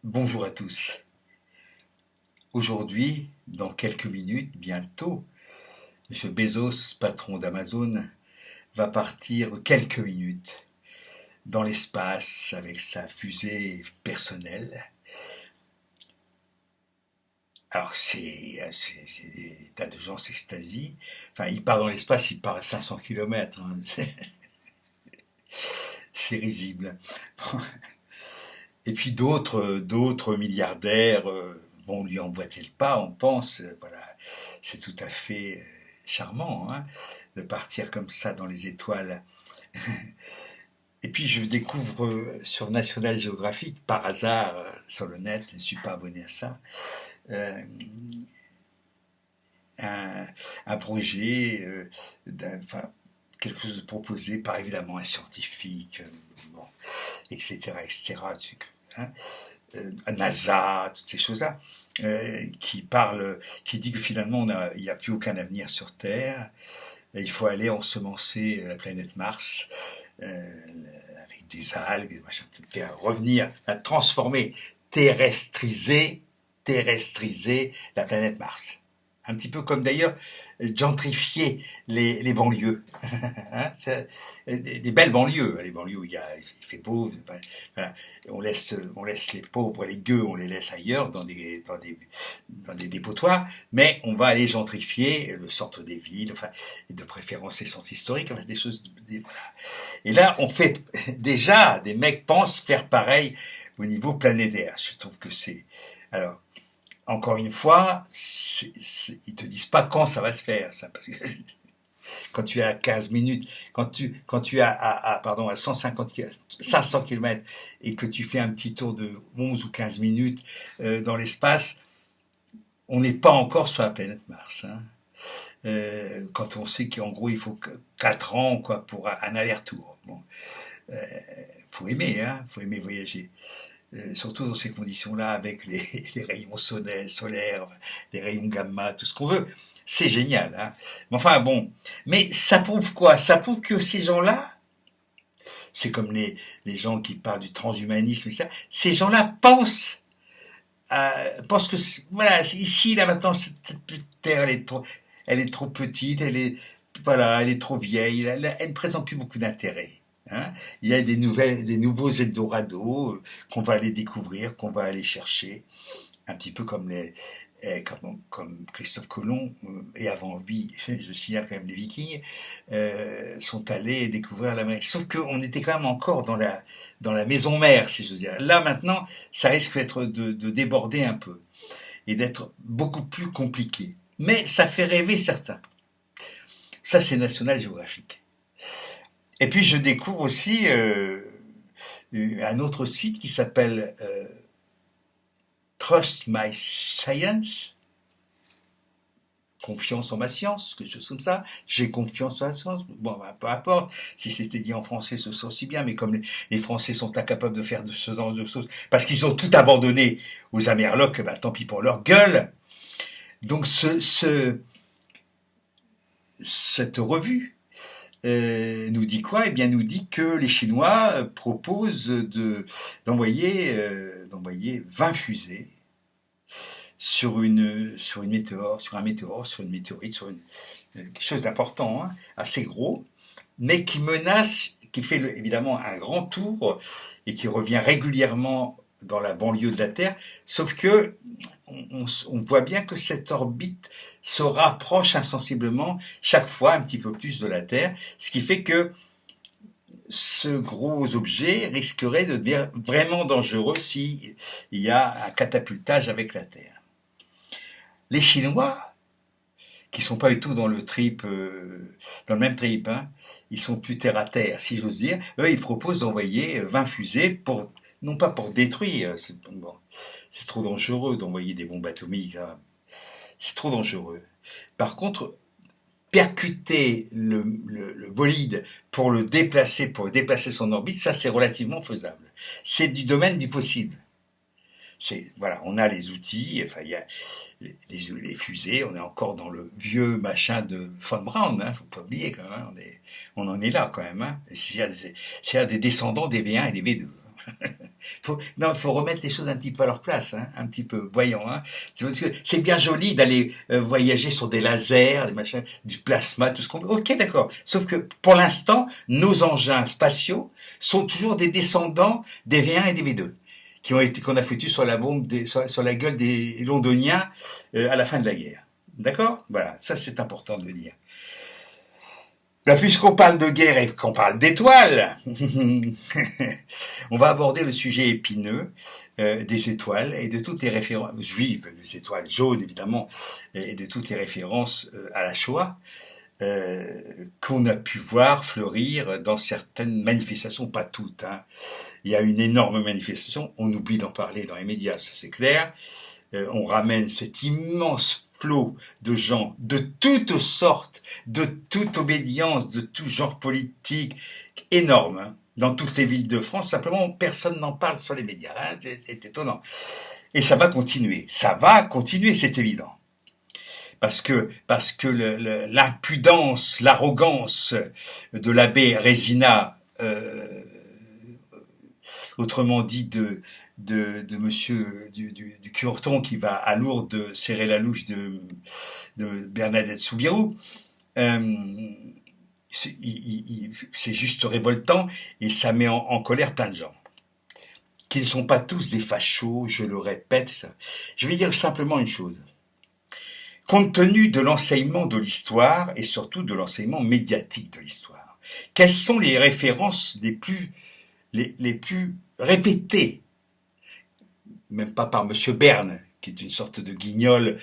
Bonjour à tous. Aujourd'hui, dans quelques minutes, bientôt, M. Bezos, patron d'Amazon, va partir quelques minutes dans l'espace avec sa fusée personnelle. Alors des tas de gens s'extasient. Enfin, il part dans l'espace, il part à 500 km. C'est risible. Et puis d'autres milliardaires vont lui emboîter le pas, on pense. Voilà, c'est tout à fait charmant hein, de partir comme ça dans les étoiles. Et puis je découvre sur National Geographic, par hasard, sur le net, je ne suis pas abonné à ça, euh, un, un projet, enfin, quelque chose de proposé par évidemment un scientifique, bon, etc., etc., hein, NASA, toutes ces choses-là, qui dit que finalement il n'y a plus aucun avenir sur Terre, il faut aller ensemencer la planète Mars avec des algues, des machins, faire revenir, transformer, terrestriser la planète Mars. Un petit peu comme d'ailleurs gentrifier les banlieues. Hein, des belles banlieues, les banlieues où il fait beau, voilà. On laisse les pauvres, les gueux, on les laisse ailleurs dans des dépotoirs, mais on va aller gentrifier le centre des villes, enfin, et de préférence les centres historiques, enfin, des choses, voilà. Et là, on fait déjà, des mecs pensent faire pareil au niveau planétaire. Je trouve que c'est, alors, encore une fois, ils te disent pas quand ça va se faire, ça, parce que quand tu es à 15 minutes, quand tu es pardon, à 150, 500 km et que tu fais un petit tour de 11 ou 15 minutes dans l'espace, on n'est pas encore sur la planète Mars. Hein. Quand on sait qu'en gros il faut 4 ans quoi, pour un aller-retour. Bon, faut aimer, hein, faut aimer voyager. Surtout dans ces conditions-là, avec les rayons solaires, les rayons gamma, tout ce qu'on veut. C'est génial. Hein. Mais enfin bon, mais ça prouve quoi? Ça prouve que ces gens-là, c'est comme les gens qui parlent du transhumanisme, etc. Ces gens-là pensent que voilà, ici, là maintenant, cette terre, elle est trop petite, voilà, elle est trop vieille, elle ne présente plus beaucoup d'intérêt. Hein. Il y a des nouveaux Eldorado qu'on va aller découvrir, qu'on va aller chercher, un petit peu comme Christophe Colomb et avant lui, je signale quand même les Vikings, sont allés découvrir l'Amérique. Sauf qu'on était quand même encore dans la maison mère, si je veux dire. Là maintenant, ça risque de déborder un peu et d'être beaucoup plus compliqué. Mais ça fait rêver certains. Ça, c'est National Geographic. Et puis je découvre aussi un autre site qui s'appelle Trust My Science, confiance en ma science, quelque chose comme ça. J'ai confiance en la science. Bon, ben, peu importe. Si c'était dit en français, ce serait aussi bien. Mais comme les Français sont incapables de faire de ce genre de choses, parce qu'ils ont tout abandonné aux Amerlocs, ben, tant pis pour leur gueule. Donc, cette revue nous dit quoi? Eh bien, nous dit que les Chinois proposent d'envoyer 20 fusées sur un météore, sur une météorite, quelque chose d'important, hein, assez gros, mais qui menace, qui fait évidemment un grand tour et qui revient régulièrement dans la banlieue de la Terre, sauf que on voit bien que cette orbite se rapproche insensiblement chaque fois un petit peu plus de la Terre, ce qui fait que ce gros objet risquerait de devenir vraiment dangereux s'il y a un catapultage avec la Terre. Les Chinois, qui sont pas du tout dans le même trip, hein, ils sont plus terre à terre, si j'ose dire. Eux, ils proposent d'envoyer 20 fusées non pas pour détruire, c'est trop dangereux d'envoyer des bombes atomiques, hein. C'est trop dangereux. Par contre, percuter le bolide pour déplacer son orbite, ça c'est relativement faisable. C'est du domaine du possible. Voilà, on a les outils, enfin il y a les fusées, on est encore dans le vieux machin de Von Braun, hein, faut pas oublier quand même, on en est là quand même, hein. C'est des descendants des V1 et des V2. Non, il faut remettre les choses un petit peu à leur place, hein, un petit peu, voyons. Hein. C'est parce que c'est bien joli d'aller voyager sur des lasers, des machins, du plasma, tout ce qu'on veut. Ok, d'accord. Sauf que pour l'instant, nos engins spatiaux sont toujours des descendants des V1 et des V2 qu'on a foutu sur la bombe, sur la gueule des Londoniens à la fin de la guerre. D'accord? Voilà, ça c'est important de le dire. Là, puisqu'on parle de guerre et qu'on parle d'étoiles, on va aborder le sujet épineux des étoiles et de toutes les références juives, des étoiles jaunes évidemment, et de toutes les références à la Shoah qu'on a pu voir fleurir dans certaines manifestations, pas toutes. Hein. Il y a une énorme manifestation, on oublie d'en parler dans les médias, ça c'est clair. On ramène cet immense flot de gens de toutes sortes, de toute obédience, de tout genre politique, énorme, hein, dans toutes les villes de France. Simplement, personne n'en parle sur les médias. Hein, c'est étonnant. Et ça va continuer, c'est évident. Parce que l'impudence, l'arrogance de l'abbé Résina, autrement dit de monsieur du Cureton qui va à Lourdes serrer la louche de Bernadette Soubirous, c'est juste révoltant et ça met en colère plein de gens. Qu'ils ne sont pas tous des fachos, je le répète. Ça. Je vais dire simplement une chose. Compte tenu de l'enseignement de l'histoire et surtout de l'enseignement médiatique de l'histoire, quelles sont les références les plus répétées, même pas par Monsieur Berne, qui est une sorte de guignol,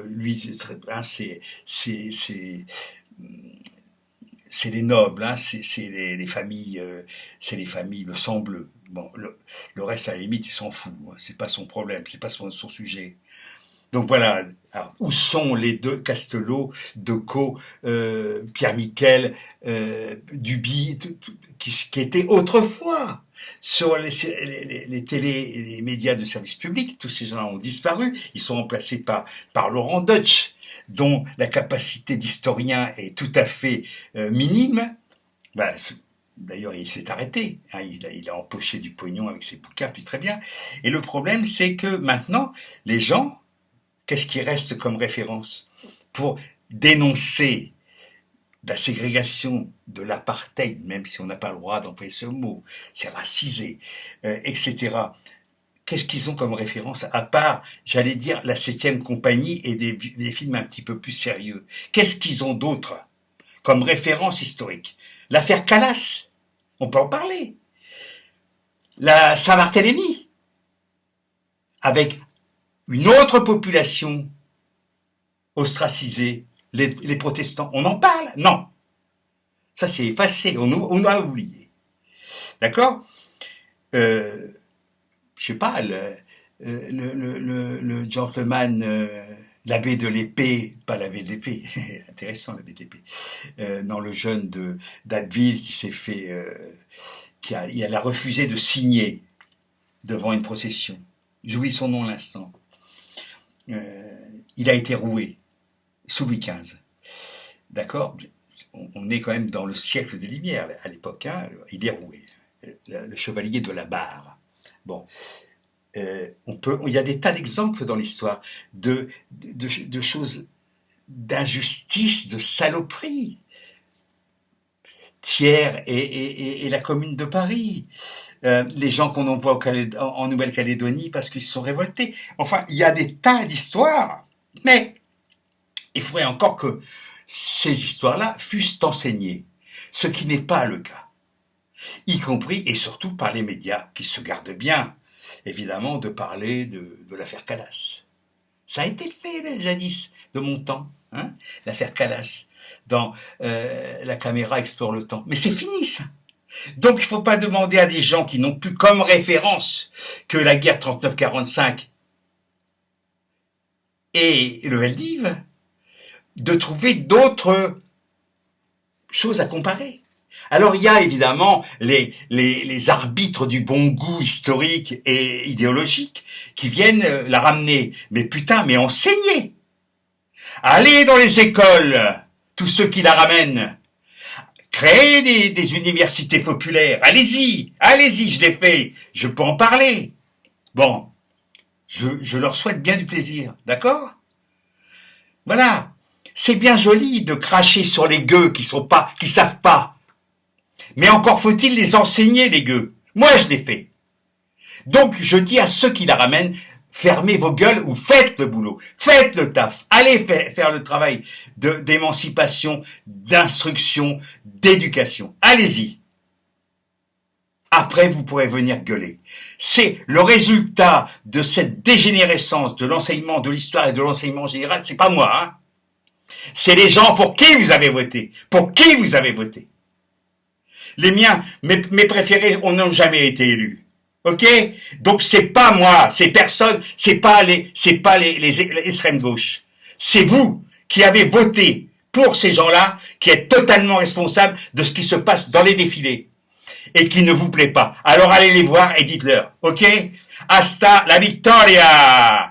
lui, hein, c'est les nobles, hein, c'est les familles, le sang bleu. Bon, le reste, à la limite, il s'en fout. Hein, c'est pas son problème, c'est pas son sujet. Donc voilà. Alors, où sont les deux Castelot, Decaux, Pierre Miquel, Duby, qui étaient autrefois sur les télés et les médias de service public? Tous ces gens-là ont disparu. Ils sont remplacés par Laurent Deutsch, dont la capacité d'historien est tout à fait minime. Ben, d'ailleurs, il s'est arrêté. Hein, il a empoché du pognon avec ses bouquins, puis très bien. Et le problème, c'est que maintenant, les gens, qu'est-ce qui reste comme référence pour dénoncer la ségrégation, de l'apartheid, même si on n'a pas le droit d'employer ce mot, c'est racisé, etc. Qu'est-ce qu'ils ont comme référence, à part, j'allais dire, la 7e compagnie et des films un petit peu plus sérieux? Qu'est-ce qu'ils ont d'autre comme référence historique? L'affaire Calas, on peut en parler. La Saint-Barthélemy, avec une autre population ostracisée, les protestants, on en parle? Non. Ça, c'est effacé, on a oublié. D'accord? Je sais pas, le gentleman, l'abbé de l'épée, pas l'abbé de l'épée, intéressant l'abbé de l'épée, non, le jeune d'Abbeville qui s'est fait, il a refusé de signer devant une procession. J'oublie son nom à l'instant. Il a été roué sous Louis XV. D'accord? On est quand même dans le siècle des Lumières à l'époque. Hein, il est roué. Le chevalier de la barre. Bon. Il y a des tas d'exemples dans l'histoire de choses, d'injustice, de saloperie. Thiers et la Commune de Paris. Les gens qu'on envoie en Nouvelle-Calédonie parce qu'ils se sont révoltés. Enfin, il y a des tas d'histoires, mais il faudrait encore que ces histoires-là fussent enseignées, ce qui n'est pas le cas, y compris et surtout par les médias qui se gardent bien, évidemment, de parler de l'affaire Calas. Ça a été fait jadis, de mon temps, hein, l'affaire Calas, dans La caméra explore le temps. Mais c'est fini, ça. Donc, il ne faut pas demander à des gens qui n'ont plus comme référence que la guerre 39-45 et le Veldiv de trouver d'autres choses à comparer. Alors, il y a évidemment les arbitres du bon goût historique et idéologique qui viennent la ramener. Mais putain, mais enseignez! Allez dans les écoles, tous ceux qui la ramènent. Créez des universités populaires. Allez-y, allez-y, je l'ai fait. Je peux en parler. Bon, je leur souhaite bien du plaisir, d'accord? Voilà. C'est bien joli de cracher sur les gueux qui savent pas. Mais encore faut-il les enseigner, les gueux. Moi, je l'ai fait. Donc, je dis à ceux qui la ramènent, fermez vos gueules ou faites le boulot. Faites le taf. Allez faire le travail d'émancipation, d'instruction, d'éducation. Allez-y. Après, vous pourrez venir gueuler. C'est le résultat de cette dégénérescence de l'enseignement de l'histoire et de l'enseignement général. C'est pas moi, hein. C'est les gens pour qui vous avez voté. Pour qui vous avez voté. Les miens, mes préférés, n'ont jamais été élus. Ok? Donc c'est pas moi, c'est personne, c'est pas les extrêmes gauches. C'est vous qui avez voté pour ces gens-là, qui êtes totalement responsables de ce qui se passe dans les défilés et qui ne vous plaît pas. Alors allez les voir et dites-leur. Ok? Hasta la victoria!